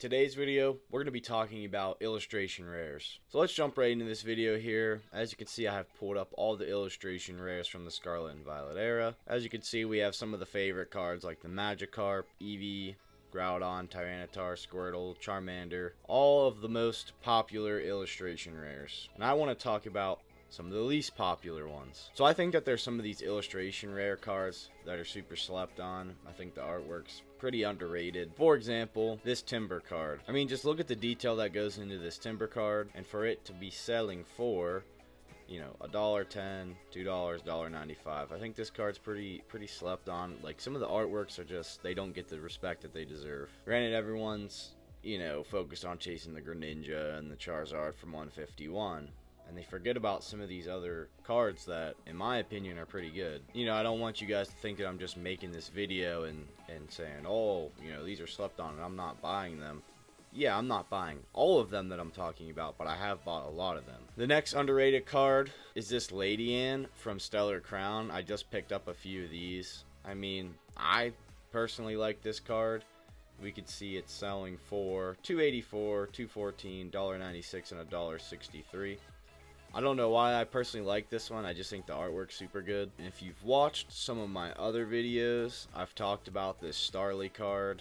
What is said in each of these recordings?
today's video, we're going to be talking about illustration rares. So let's jump right into this video here. As you can see, I have pulled up all the illustration rares from the Scarlet and Violet era. As you can see, we have some of the favorite cards like the Magikarp, Eevee, Groudon, Tyranitar, Squirtle, Charmander, all of the most popular illustration rares. And I want to talk about some of the least popular ones. So I think that there's some of these illustration rare cards that are super slept on. I think the artwork's pretty underrated. For example, this Timber card. I mean, just look at the detail that goes into this Timber card, and for it to be selling for, you know, $1.10, $2, $1.95. I think this card's pretty slept on. Like, some of the artworks are just, they don't get the respect that they deserve. Granted, everyone's, you know, focused on chasing the Greninja and the Charizard from 151. And they forget about some of these other cards that, in my opinion, are pretty good. You know, I don't want you guys to think that I'm just making this video and saying, oh, you know, these are slept on and I'm not buying them. Yeah, I'm not buying all of them that I'm talking about, but I have bought a lot of them. The next underrated card is this Lady Anne from Stellar Crown. I just picked up a few of these. I mean, I personally like this card. We could see it selling for $2.84, $2.14, $1.96, and $1.63. I don't know why I personally like this one. I just think the artwork's super good. And if you've watched some of my other videos, I've talked about this Starly card.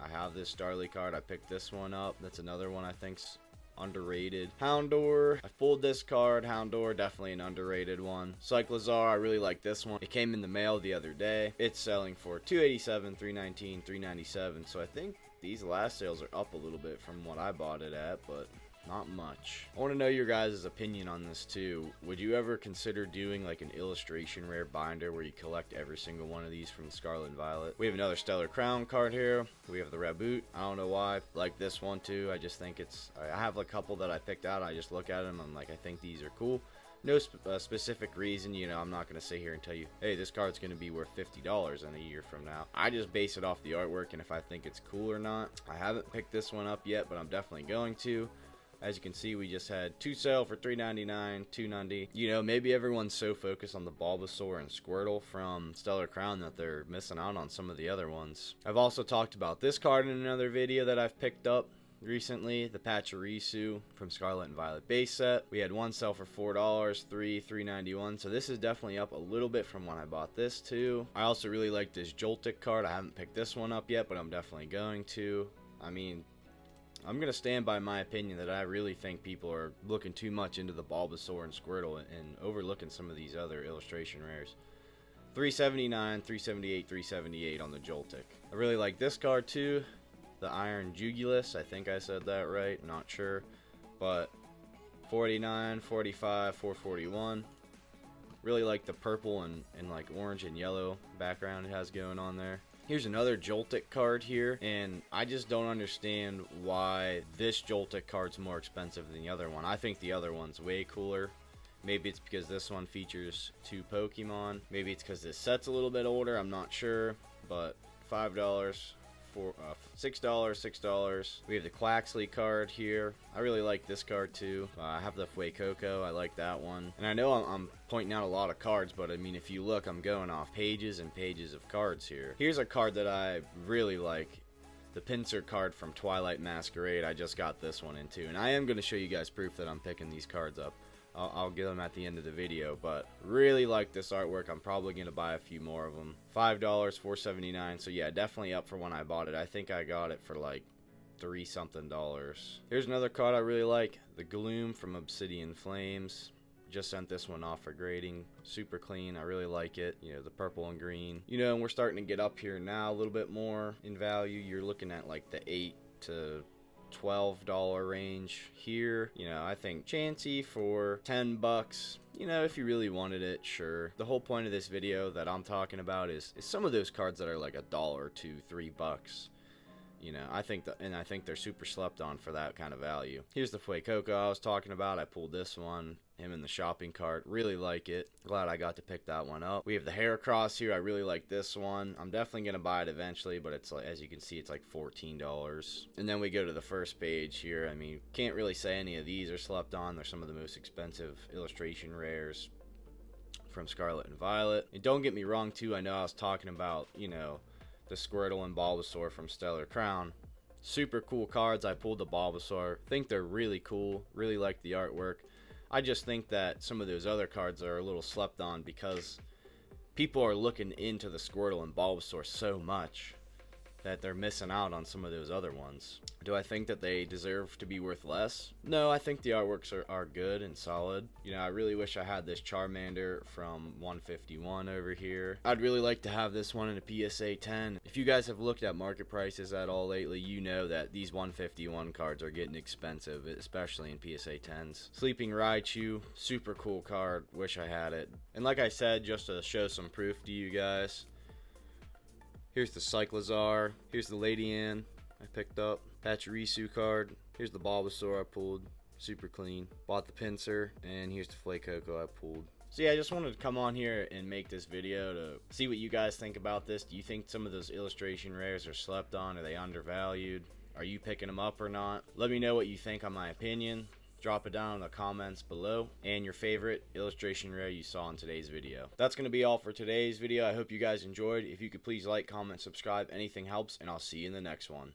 I have this Starly card. I picked this one up. That's another one I think's underrated. Houndour, I pulled this card. Houndour, definitely an underrated one. Cyclizar, I really like this one. It came in the mail the other day. It's selling for $2.87, $3.19, $3.97. So I think these last sales are up a little bit from what I bought it at, but not much. I want to know your guys' opinion on this too. Would you ever consider doing like an illustration rare binder where you collect every single one of these from Scarlet and Violet? We have another Stellar Crown card here. We have the Raboot. I don't know why. I like this one too. I just think it's, I have a couple that I picked out. I just look at them. I'm like, I think these are cool. No specific reason, you know, I'm not going to sit here and tell you, hey, this card's going to be worth $50 in a year from now. I just base it off the artwork and if I think it's cool or not. I haven't picked this one up yet, but I'm definitely going to. As you can see, we just had two sale for $3.99, $2.90. You know, maybe everyone's so focused on the Bulbasaur and Squirtle from Stellar Crown that they're missing out on some of the other ones. I've also talked about this card in another video that I've picked up recently, the Pachirisu from Scarlet and Violet base set. We had one sell for $4, three, $3.91. So this is definitely up a little bit from when I bought this too. I also really like this Joltik card. I haven't picked this one up yet, but I'm definitely going to. I mean, I'm going to stand by my opinion that I really think people are looking too much into the Bulbasaur and Squirtle and overlooking some of these other illustration rares. $3.79, $3.78, $3.78 on the Joltik. I really like this card too, the Iron Jugulus. I think I said that right, not sure. But $4.89, $4.85, $4.41. Really like the purple and like orange and yellow background it has going on there. Here's another Joltik card here, and I just don't understand why this Joltik card's more expensive than the other one. I think the other one's way cooler. Maybe it's because this one features two Pokemon. Maybe it's because this set's a little bit older, I'm not sure. But $5, $6, $6. We have the Quaxley card here. I really like this card too. I have the Fuecoco. I like that one. And I know I'm pointing out a lot of cards, but I mean, if you look, I'm going off pages and pages of cards here. Here's a card that I really like. The Pinsir card from Twilight Masquerade. I just got this one in too. And I am going to show you guys proof that I'm picking these cards up. I'll get them at the end of the video, but really like this artwork. I'm probably going to buy a few more of them. $5, $4.79. So yeah, definitely up for when I bought it. I think I got it for like $3 something. Here's another card I really like. The Gloom from Obsidian Flames. Just sent this one off for grading. Super clean. I really like it. You know, the purple and green. You know, and we're starting to get up here now a little bit more in value. You're looking at like the $8 to $12 range here. You know, I think Chansey for $10. You know, if you really wanted it, sure. The whole point of this video that I'm talking about is some of those cards that are like $1, $2, $3. You know, I think they're super slept on for that kind of value. Here's the Fuecoco I was talking about. I pulled this one, him in the shopping cart. Really like it. Glad I got to pick that one up. We have the Heracross here. I really like this one. I'm definitely going to buy it eventually, but it's like, as you can see, it's like $14. And then we go to the first page here. I mean, can't really say any of these are slept on. They're some of the most expensive illustration rares from Scarlet and Violet. And don't get me wrong, too. I know I was talking about, you know, the Squirtle and Bulbasaur from Stellar Crown. Super cool cards. I pulled the Bulbasaur. Think they're really cool. Really like the artwork. I just think that some of those other cards are a little slept on because people are looking into the Squirtle and Bulbasaur so much that they're missing out on some of those other ones. Do I think that they deserve to be worth less? No, I think the artworks are good and solid. You know, I really wish I had this Charmander from 151 over here. I'd really like to have this one in a PSA 10. If you guys have looked at market prices at all lately, you know that these 151 cards are getting expensive, especially in PSA 10s. Sleeping Raichu, super cool card. Wish I had it. And like I said, just to show some proof to you guys, here's the Cyclizar. Here's the Lady Ann I picked up. Pachirisu card. Here's the Bulbasaur I pulled. Super clean. Bought the Pinsir. And here's the Fuecoco I pulled. So yeah, I just wanted to come on here and make this video to see what you guys think about this. Do you think some of those illustration rares are slept on? Are they undervalued? Are you picking them up or not? Let me know what you think on my opinion. Drop it down in the comments below, and your favorite illustration rare you saw in today's video. That's going to be all for today's video. I hope you guys enjoyed. If you could please like, comment, subscribe, anything helps, and I'll see you in the next one.